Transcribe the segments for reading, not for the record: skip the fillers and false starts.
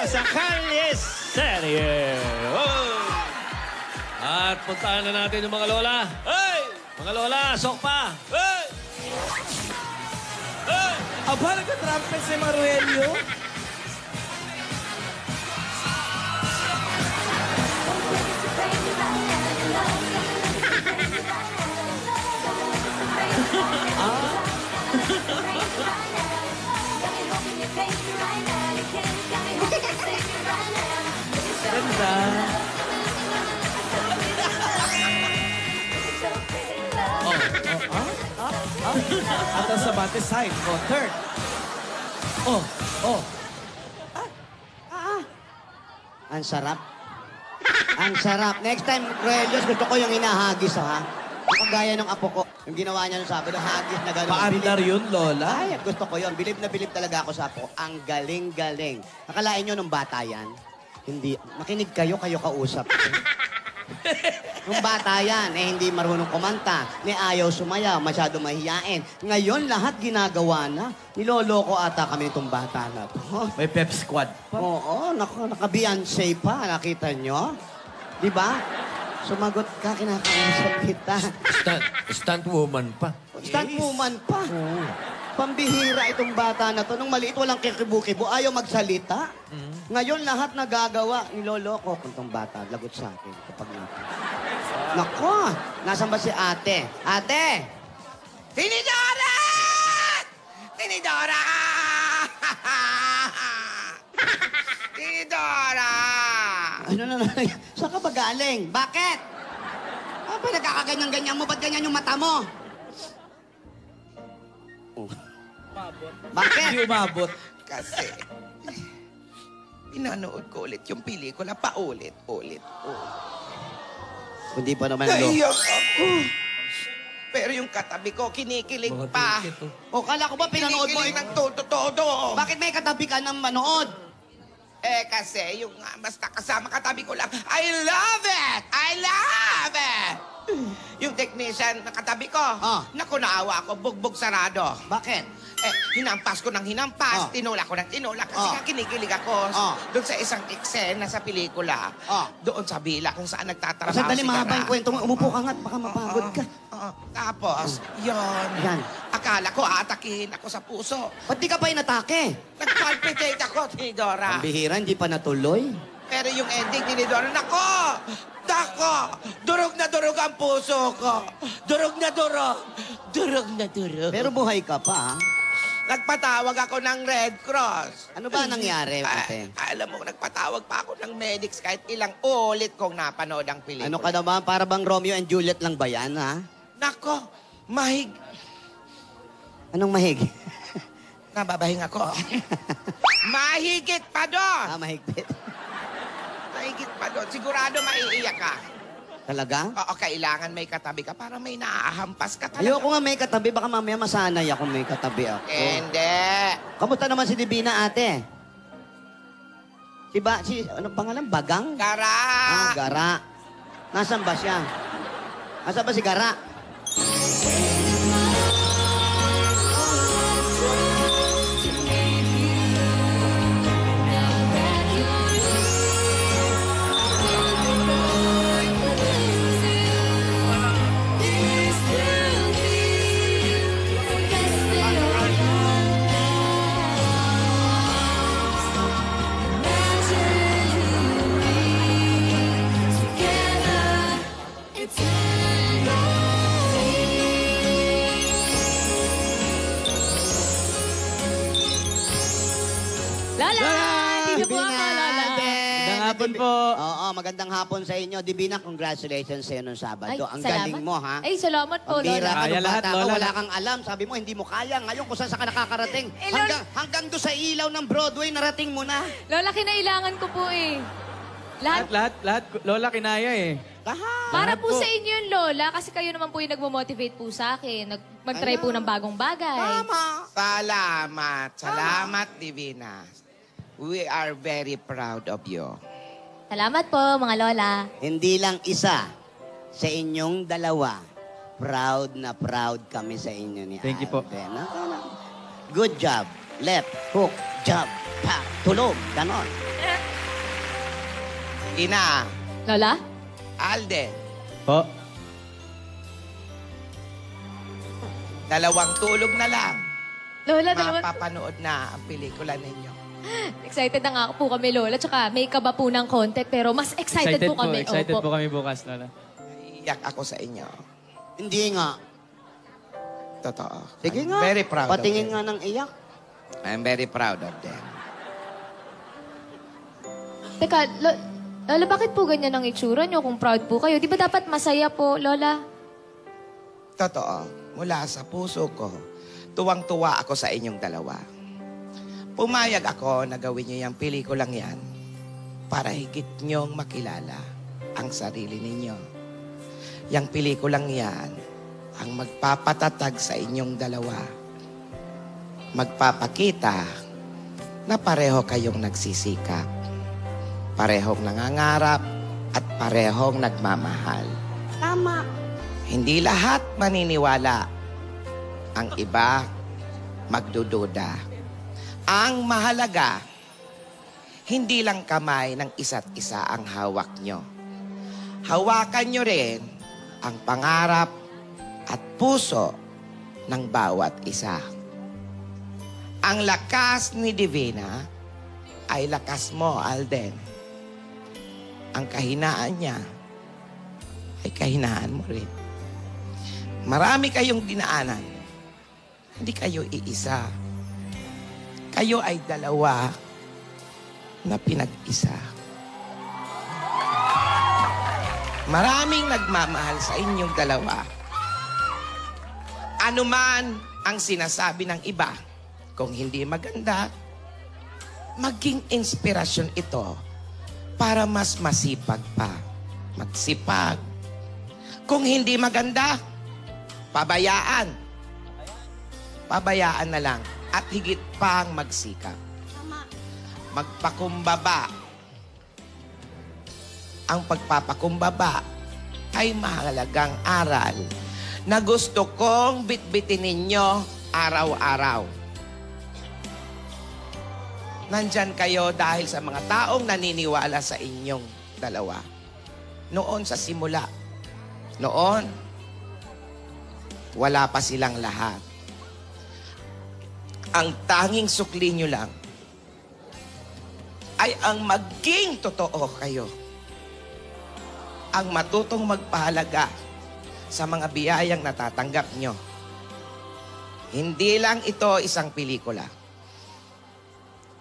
sa Kalye Serye. Oh. At puntahan na natin yung mga lola. Hey! Mga lola, sok pa. Hey! Hey! Aba, nagka-trumpet si Maruelio. Ganda. Atas sa bate side. Oh, third. Oh, oh. Ang sarap. Ang sarap. Next time, Roelios, gusto ko yung hinahagis, ha? Yung kagaya ng apo ko. Yung ginawa niya nung Sabado, hagis na gano'n. Paandar yun, Lola? Ay, gusto ko yun. Bilib na bilib talaga ako sa apo. Ang galing-galing. Nakalain nyo nung bata yan? Hindi. Makinig kayo, kayo kausap. Nung bata yan, hindi marunong kumanta, ayaw sumayaw, masyado mahiyain. Ngayon, lahat ginagawa na. Niloloko ata kami itong bata na to. May pep squad pa. Oo, naka-Beyonce pa, nakita nyo? Di ba? Sumagot ka, kinakausap kita. Stunt woman pa. Stunt woman pa. Pambihira itong bata na to. Nung maliit, walang kikibu-kibu, ayaw magsalita. Ngayon, lahat nagagawa. Niloloko ko itong bata. Lagot sa akin kapag natin. Nako, nasan ba si ate? Ate! Tinidora! Tinidora! Tinidora! Ano na? Saan ka ba galing? Bakit? Ano ba nagkakaganyan-ganyan mo? Ba't ganyan yung mata mo? Bakit? Hindi umabot. Kasi, pinanood ko ulit yung pelikula, paulit-ulit. Hindi pa naman lo. Naiyak ako. Pero yung katabi ko, kinikilig pa. O, kala ko ba pinanood mo? Kinikilig ng todo-todo. Bakit may katabi ka ng manood? Kasi yung basta kasama katabi ko lang, I love it! I love it! Yung technician na katabi ko, naku, naawa ako, bugbog sarado. Bakit? Hinampas ko ng hinampas, tinula ko ng tinula, kasi nga kinikilig ako doon sa isang eksena sa pelikula. Doon sa bila kung saan nagtatrabaho Sandali, si mahaba Gara. yung kwento mo. Umupo ka nga at baka mapagod ka. Tapos, yon. Yan. Akala ko atakihin ako sa puso. Ba't di ka pa inatake? Nagpalpitate ako, Tinidora. Ang bihira, hindi pa natuloy. Pero yung ending, Tinidora, nako! Durog na durog ang puso ko. Durog na durog. Durog na durog. Pero buhay ka pa, ha? Nagpatawag ako ng Red Cross. Ano ba nangyari, ate? Alam mo, nagpatawag pa ako ng medics kahit ilang ulit kong napanood ang pelikula. Ano ka naman? Para bang Romeo and Juliet lang ba yan, ha? Nako, mahig. Anong mahig? Nababahing ako. Mahigit pa doon. Mahigpit. Mahigit pa doon. Sigurado maiiyak ka. Talaga? Oo, kailangan may katabi ka para may naahampas ka talaga. Ayoko nga may katabi. Baka mamaya masanay ako may katabi ako. Hindi. Kamusta naman si Divina, ate? Ano pangalan? Bagang? Gara. Gara. Nasaan ba siya? Nasaan ba si Gara? Magandang hapon po. Oo, magandang hapon sa inyo. Divina, congratulations sa iyo nung Sabado. Ang galing mo, ha? Ay, salamat po, Pambira Lola. ka nung lahat, bata ka, Lola. wala kang alam. Sabi mo, hindi mo kaya. Ngayon, kung saan ka nakakarating. Lola. Hanggang doon sa ilaw ng Broadway, narating mo na. Lola, kinailangan ko po eh. Lahat, Lola, kinaya eh. Para po sa inyo yun, Lola, kasi kayo naman po yung nagmo-motivate po sa akin. Mag-try po ng bagong bagay. Salamat, Divina. We are very proud of you. Salamat po, mga Lola. Hindi lang isa. Sa inyong dalawa, proud na proud kami sa inyo ni Thank you po. Alden. Good job. Left, hook, jab, pa, tulog. Ganon. Ina, Lola? Alden, Po. dalawang tulog na lang. Lola, dalawa. Mapapanood na ang pelikula ninyo. Excited na nga po kami, Lola. Tsaka may kaba po ng konti, pero mas excited po kami. Excited Opo. po kami bukas, Lola. Iyak ako sa inyo. Hindi nga. Totoo. Sige I'm nga. very proud Patingin of nga ng iyak. them. I'm very proud of them. Teka, Lola, bakit po ganyan ang itsura nyo kung proud po kayo? Di ba dapat masaya po, Lola? Totoo. Mula sa puso ko, tuwang-tuwa ako sa inyong dalawa. Pumayag ako na gawin niyo yung pelikulang yan para higit niyong makilala ang sarili ninyo. Yang pelikulang yan ang magpapatatag sa inyong dalawa. Magpapakita na pareho kayong nagsisikap. Parehong nangangarap at parehong nagmamahal. Tama. Hindi lahat maniniwala. Ang iba, magdududa. Ang mahalaga, hindi lang kamay ng isa't isa ang hawak nyo. Hawakan nyo rin ang pangarap at puso ng bawat isa. Ang lakas ni Divina ay lakas mo, Alden. Ang kahinaan niya ay kahinaan mo rin. Marami kayong dinaanan. Hindi kayo iisa. Kayo ay dalawa na pinag-isa. Maraming nagmamahal sa inyong dalawa. Ano man ang sinasabi ng iba, kung hindi maganda, maging inspirasyon ito para mas masipag pa. Magsipag. Kung hindi maganda, pabayaan. Pabayaan na lang at higit pang magsikap. Magpakumbaba. Ang pagpapakumbaba ay mahalagang aral na gusto kong bitbitin ninyo araw-araw. Nandyan kayo dahil sa mga taong naniniwala sa inyong dalawa. Noon sa simula. Noon, wala pa silang lahat. Ang tanging sukli nyo lang ay ang maging totoo kayo. Ang matutong magpahalaga sa mga biyayang natatanggap nyo. Hindi lang ito isang pelikula.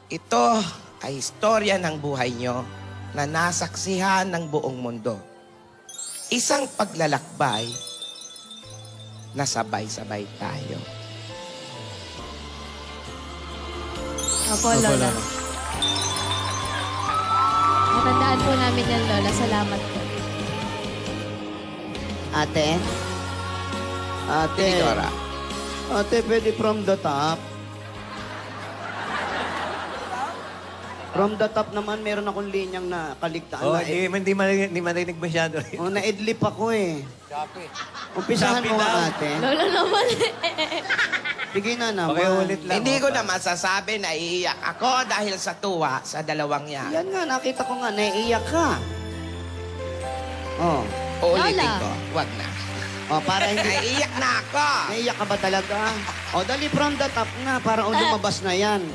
Ito ay istorya ng buhay nyo na nasaksihan ng buong mundo. Isang paglalakbay na sabay-sabay tayo. Opo, Lola. Matandaan po namin yan, Lola. Salamat po. Ate? Ate? Tinidora. Ate, pwede from the top? From the top naman, meron akong linyang na kaligtaan. Oh, na hindi marinig masyado. Oh, naidlip ako eh. Umpisahan mo nga, ate. Lola naman. Sige na naman. Pakiulit lang. Hindi ko na masasabi na iiyak ako dahil sa tuwa sa dalawang yan. Yan nga, nakita ko nga, naiiyak ka. Oh. Uulitin Lola. ko. Wag na. Oh, para hindi... Naiiyak na ako. Naiiyak ka ba talaga? Oh, dali from the top nga, para lumabas na yan.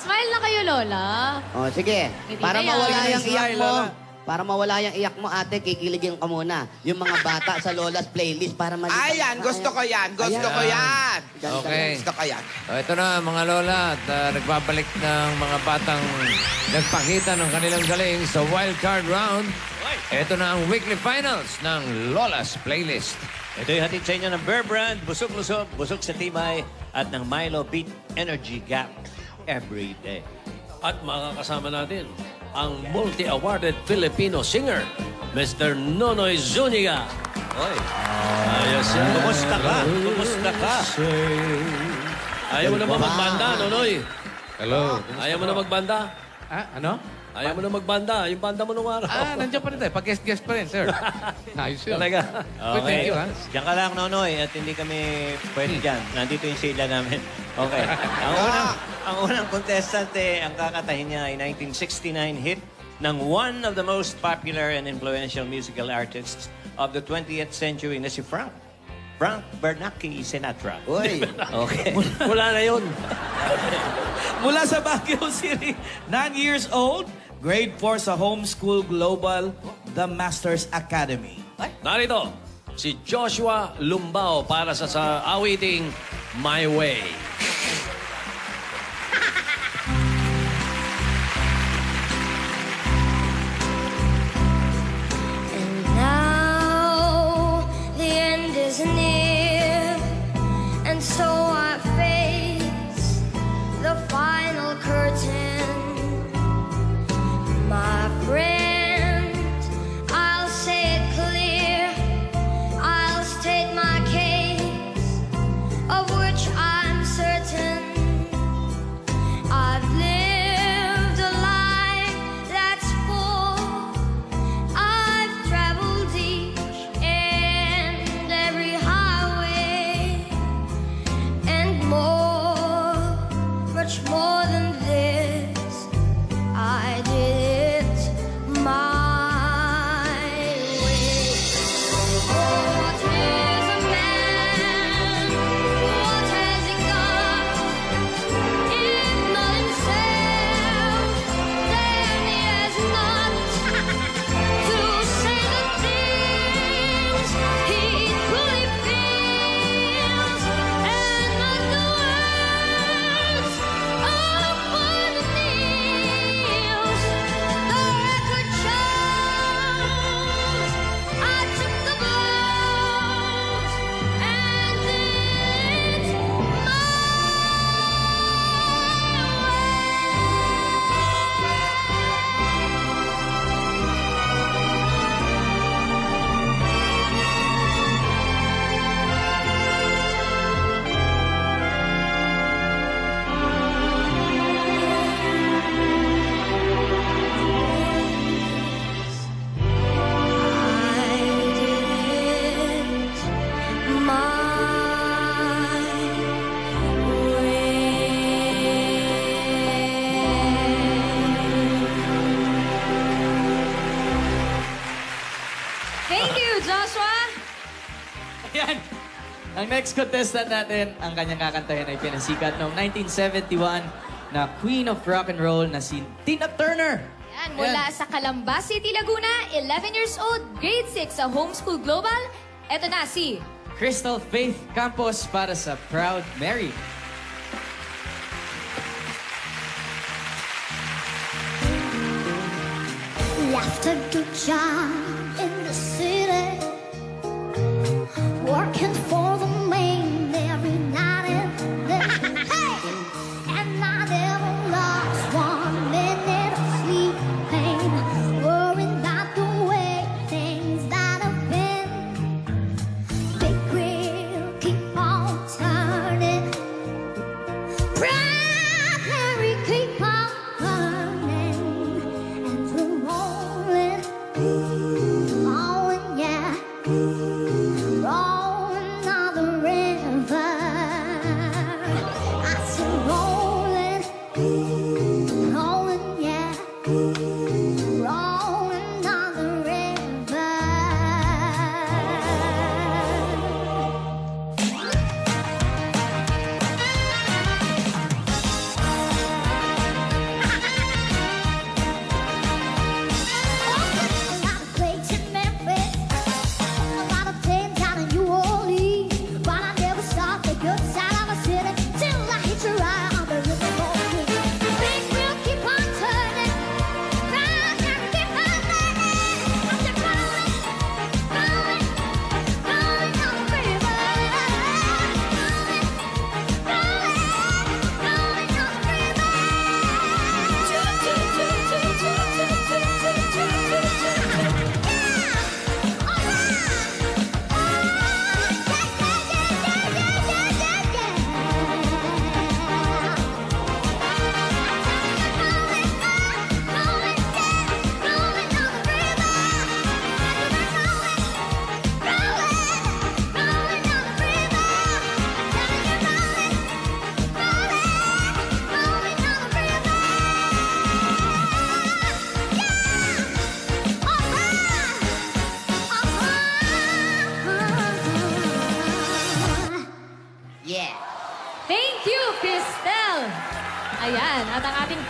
Smile na kayo, Lola. Oh, sige. Hindi Para na yan. mawala yung Smile, iyak mo. Lola. Para mawala yung iyak mo, ate, kikiligin ka muna. Yung mga bata sa Lola's playlist para malibang. Ayan, gusto ko yan. Gusto ko yan. Ganda Okay. yan. Gusto ko yan. So, ito na mga lola at nagbabalik ng mga batang nagpakita ng kanilang galing sa wild card round. Ito na ang weekly finals ng Lola's Playlist. Ito yung hatid sa inyo ng Bear Brand, busog-lusog, busog sa tibay, at ng Milo Beat Energy Gap every day. At makakasama natin ang multi-awarded Filipino singer, Mr. Nonoy Zuniga. Oy, Ayos yan. kumusta ka? Kumusta ka? Ayaw mo na ba magbanda, Nonoy? Hello. Ayaw mo na magbanda? Ano? Ayaw mo na magbanda. Yung banda mo nung araw. Nandiyan pa rin tayo. Pag-guest pa rin, sir. Ayos yun. Talaga. Well, thank you, ha? Diyan ka lang, Nonoy, at hindi kami pwede dyan. Nandito yung sila namin. Okay. Ang unang contestant, ang kakatahin niya ay 1969 hit ng one of the most popular and influential musical artists of the 20th century na si Frank Bernacchi Sinatra. Uy, Okay. Wala na yun. Mula sa Baguio City, 9 years old, grade 4 sa Homeschool Global, The Masters Academy. Narito, si Joshua Lumbao para sa awiting My Way. And now the end is near, and so I face the final curtain. My friend, I'll say it clear, I'll state my case, of which I'm certain. I've lived a life that's full. I've traveled each and every highway, and more, much more than this, I did it my way. What is a man? What has he got? If not himself, then he has not to say the things he truly feels, and not the words upon the knees. The record shows I took the blows and did it my Thank you, Joshua! Ayan. Ang next contestant natin, ang kanyang kakantahin ay pinasikat noong 1971 na Queen of Rock and Roll na si Tina Turner. Yan, mula sa Calamba City, Laguna, 11 years old, grade 6 sa Homeschool Global. Eto na si Crystal Faith Campos para sa Proud Mary. Left a good job in the city, working for the main every night and day. Hey! And I never lost 1 minute of sleep, pain, worrying about the way things that have been. Big wheel keep on turning, Proud Mary keep on burning, and we're rolling, rolling, yeah, rolling on the river. I said rolling, rolling, yeah, rolling on the river. A lot of plates in Memphis, a lot of planes down in New Orleans, but I never saw the good side of a city till I hit your eye on the river. Big wheel keep on turning,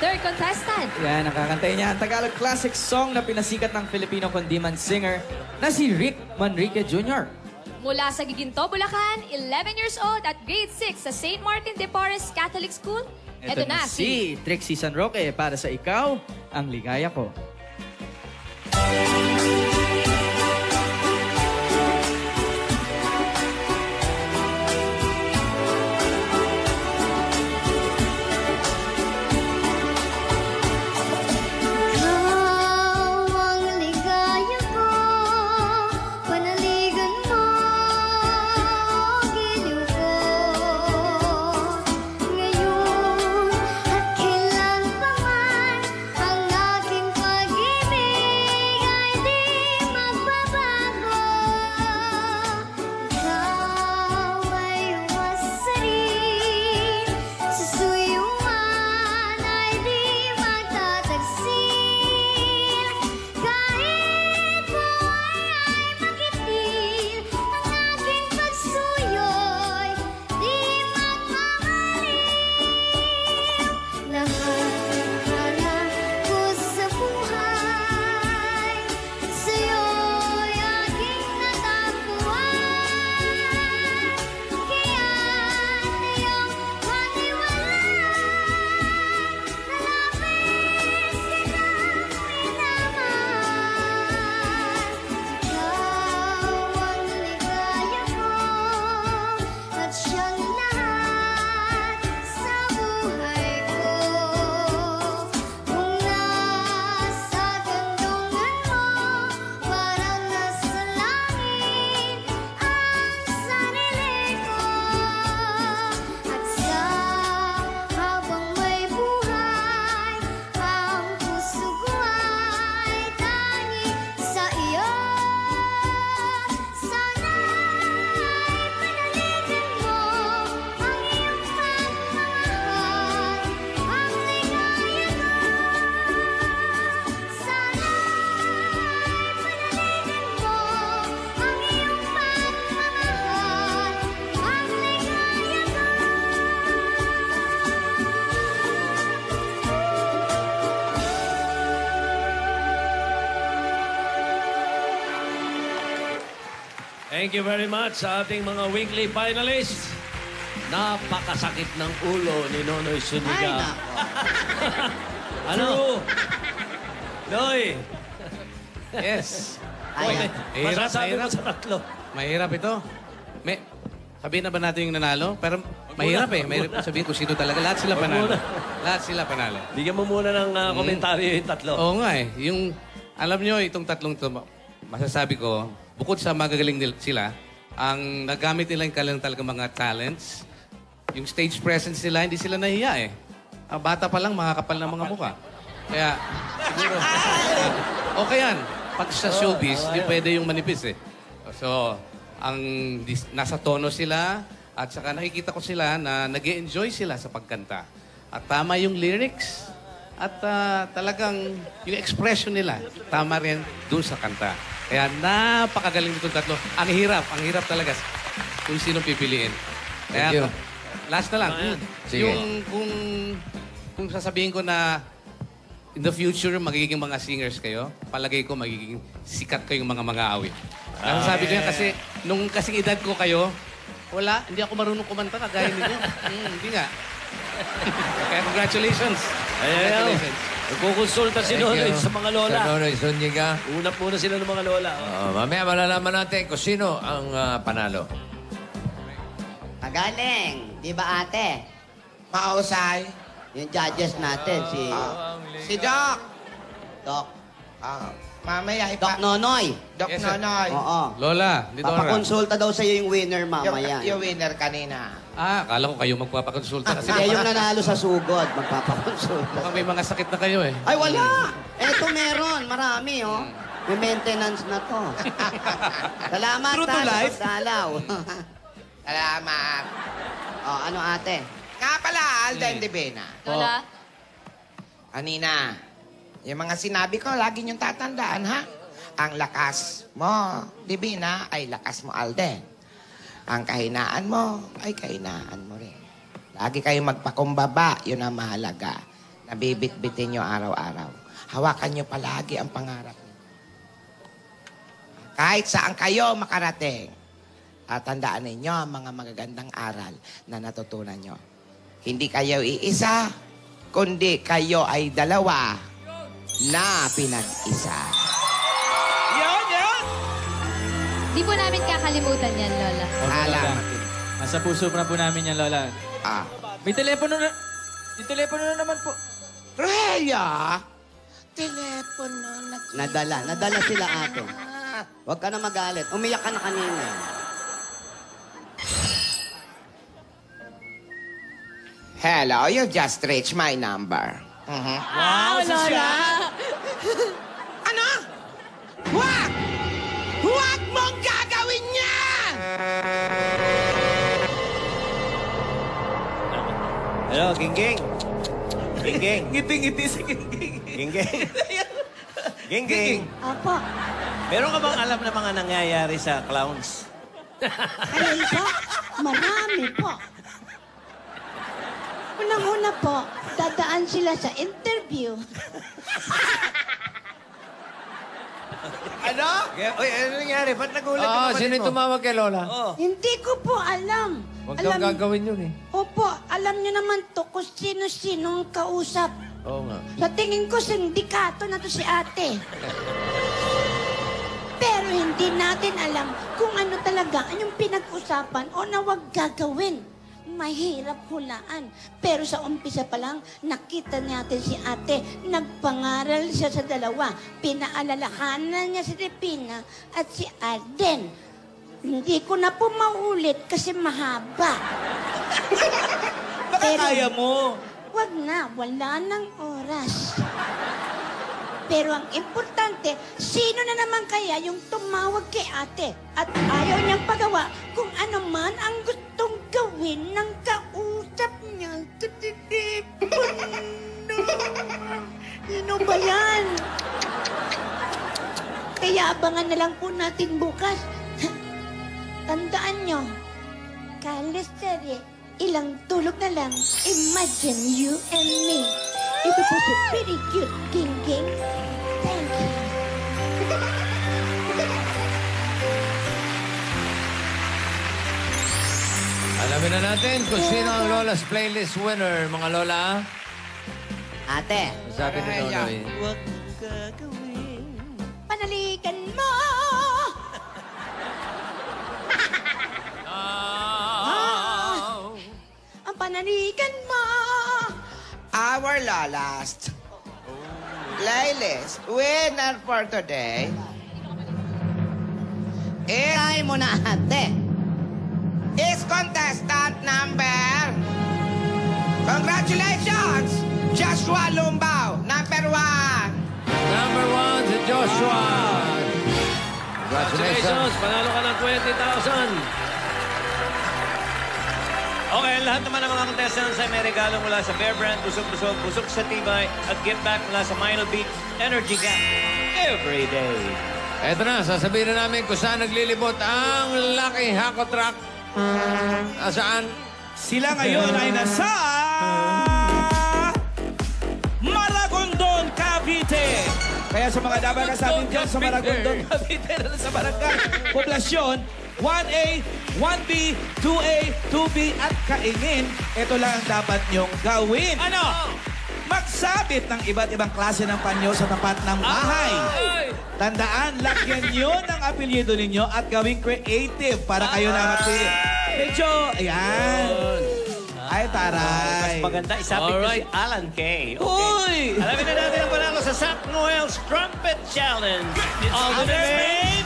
third contestant. Yan, ang kakantahin niya ang Tagalog classic song na pinasikat ng Filipino condiman singer na si Rick Manrique Jr. Mula sa Giginto, Bulacan, 11 years old at grade 6 sa St. Martin de Porres Catholic School. Ito na si Trixie San Roque para sa Ikaw, ang Ligaya Ko. Ikaw ang ligaya ko, panaligan mo, giliw ko. Ngayon at kailan pa man, ang aking pag-ibig ay di magbabago. Ikaw ay umasarin, sa suyuan ay di magtatagsin. Kahit buhay ay magitil, ang aking pagsuyo'y di magmamaliw. Lahat ng ko sa buhay, sa'yo'y aking natagpuan. Kaya ngayong paniwalaan, nalapis kitang minamahal. Ikaw ang ligaya ko, at siyang lahat sa buhay ko. Kung nasa gandungan mo, parang nasa langit ang sarili ko. At sa habang may buhay, ang puso ko ay tanging sa iyo. Sana'y panaligan mo ang iyong pagmamahal, ang ligaya ko. Sana'y panaligan mo ang iyong pagmamahal, ang ligaya ko. Thank you very much sa ating mga weekly finalists. Napakasakit ng ulo ni Nonoy Ay, Zuniga. nako. Ano? Noy, Yes. Ayan. masasabi mo sa tatlo. Mahirap ito. Sabihin na ba natin yung nanalo? Pero mahirap eh. Mahirap sabihin kung sino talaga. Lahat sila panalo. Lahat sila panalo. Bigyan mo muna ng komentaryo yung tatlo. Oo nga eh. Alam nyo, itong tatlong to, masasabi ko, bukod sa magagaling sila, ang nagamit nila yung kanilang talaga mga talents, yung stage presence nila, hindi sila nahiya eh. Ang bata pa lang, makakapal ng mga mukha. Kaya, siguro, okay yan. Pag sa showbiz, hindi pwede yung manipis eh. So, nasa tono sila, at saka nakikita ko sila na nag-e-enjoy sila sa pagkanta. At tama yung lyrics, at talagang yung expression nila, tama rin dun sa kanta. Kaya napakagaling nitong tatlo. Ang hirap talaga kung sino pipiliin. Thank you. Last na lang. Sige. Kung sasabihin ko na in the future, magiging mga singers kayo, palagay ko magiging sikat kayong mga awit. Sabi ko yan kasi, nung kasing edad ko kayo, hindi ako marunong kumanta kagaya ninyo. Hindi nga. Kaya congratulations. Congratulations. Nagkukonsulta si Thank Nonoy you. sa mga lola. Sa Nonoy Zuniga. Unap muna sila ng mga lola. Mamaya malalaman natin kung sino ang panalo. Magaling. Di ba ate? Mausay. Yung judges natin, Si Doc. Doc. Mamaya Doc Nonoy. Doc Yes, sir. Nonoy. Oo. Lola, Didora. Papakonsulta daw sa'yo yung winner mamaya. Yung winner kanina. Akala ko kayo magpapakonsulta kasi Kaya yung nanalo sa sugod, magpapakonsulta. mukhang may mga sakit na kayo eh. Ay, wala! Eto meron. Marami, oh. May maintenance na to. Salamat, True to life. Dalaw. Salamat. Oh, ano ate? Nga pala, Alden Divina. Lola? Kanina, yung mga sinabi ko, lagi niyong tatandaan, ha? Ang lakas mo, Divina, ay lakas mo, Alden. Ang kahinaan mo, ay kahinaan mo rin. Lagi kayong magpakumbaba, yun ang mahalaga. Nabibit-bitin nyo araw-araw. Hawakan nyo palagi ang pangarap niyo. Kahit saan kayo makarating, tatandaan ninyo ang mga magagandang aral na natutunan nyo. Hindi kayo iisa, kundi kayo ay dalawa na pinag-isa. Yan! Di po namin kakalimutan yan, Lola. Salamat. Nasa puso na po namin yan, Lola. Ah. May telepono na. May telepono na naman po. Rhea! Telepono na... Nadala sila ate. Huwag ka na magalit. Umiyak ka na kanina. Hello, you just reached my number. Wow, Lola! Ano? Huwag! Huwag mong gagawin yan! Hello, Gingging. Gingging. Ngiti-ngiti si Gingging. Gingging. Gingging. Opo. Meron ka bang alam na mga nangyayari sa clowns? Ayun po, marami po. Unang-una po, dadaan sila sa interview. Ano? Uy, ano nangyari? Ba't nagulat yung Oo, kapatid sino mo? tumawag kay Lola? Oo. Hindi ko po alam. Huwag kang gagawin yun eh. Opo, alam niyo naman to kung sino-sino ang kausap. Oo nga. Sa tingin ko, sindikato na to si ate. Pero hindi natin alam kung ano talaga yung pinag-usapan o na wag gagawin. Mahirap hulaan. Pero sa umpisa pa lang, nakita natin si ate. Nagpangaral siya sa dalawa. Pinaalalahanan niya si Repina at si Arden. Hindi ko na po maulit kasi mahaba. Baka kaya mo. Wag na, wala nang oras. Pero ang importante, sino na naman kaya yung tumawag kay ate at ayaw niyang pagawa kung ano man ang gustong gawin ng kausap niya. Sino ba yan? Kaya abangan na lang po natin bukas. Tandaan niyo, Kalisteri, ilang tulog na lang, imagine you and me. Ito po si Pretty Cute Gingging. Thank you. Alamin na natin kung sino ang Lola's Playlist winner, mga Lola. Ate, Sabi ni Nonoy. Panalikan mo! Ang panalikan mo! Our last playlist winner for today try mo na ate. is contestant number... Congratulations! Joshua Lumbao, number 1. Number 1 si Joshua. Congratulations! Panalo ka ng 20,000. Okay, lahat naman ng mga contestants ay may regalo mula sa Bear Brand, busog-busog, busog sa tibay, at gift back mula sa Milo Beat Energy Gap every day. Eto na, sasabihin na namin kung saan naglilibot ang Lucky Hako Truck. Saan? Sila ngayon ay nasa Maragondon, Cavite. Kaya sa mga dabagas natin dyan sa Maragondon, Cavite na sa barangay, poblasyon, 1A, 1B, 2A, 2B at Kaingin, ito lang ang dapat nyong gawin. Ano? Magsabit ng iba't ibang klase ng panyo sa tapat ng bahay. Tandaan, lagyan nyo ng apelyido ninyo at gawing creative para kayo na mapili. Medyo, ayan. Ay, taray. Mas maganda, isapit niyo si Alan K. Okay. Uy! Alamin na natin ang panalo sa St. Noel's Trumpet Challenge. All the name.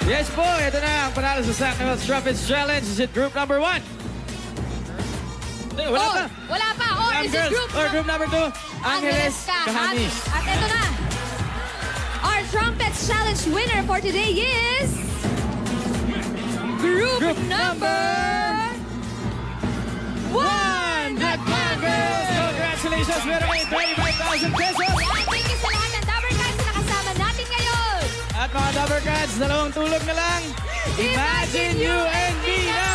Yes po, ito na ang panalo sa St. Noel's Trumpets Challenge. Is it group number 1? Wala pa. Wala pa. Or is it Group number 2? Angeles Kahanis. At ito na. Our Trumpets Challenge winner for today is... Group number... 1! The Congress! Congratulations! Meron kayong 25,000 pesos! Yan, thank you sa lahat ng Dabber Cats na nakasama natin ngayon. At mga Dabber Cats, dalawang tulog na lang. Imagine you and me na!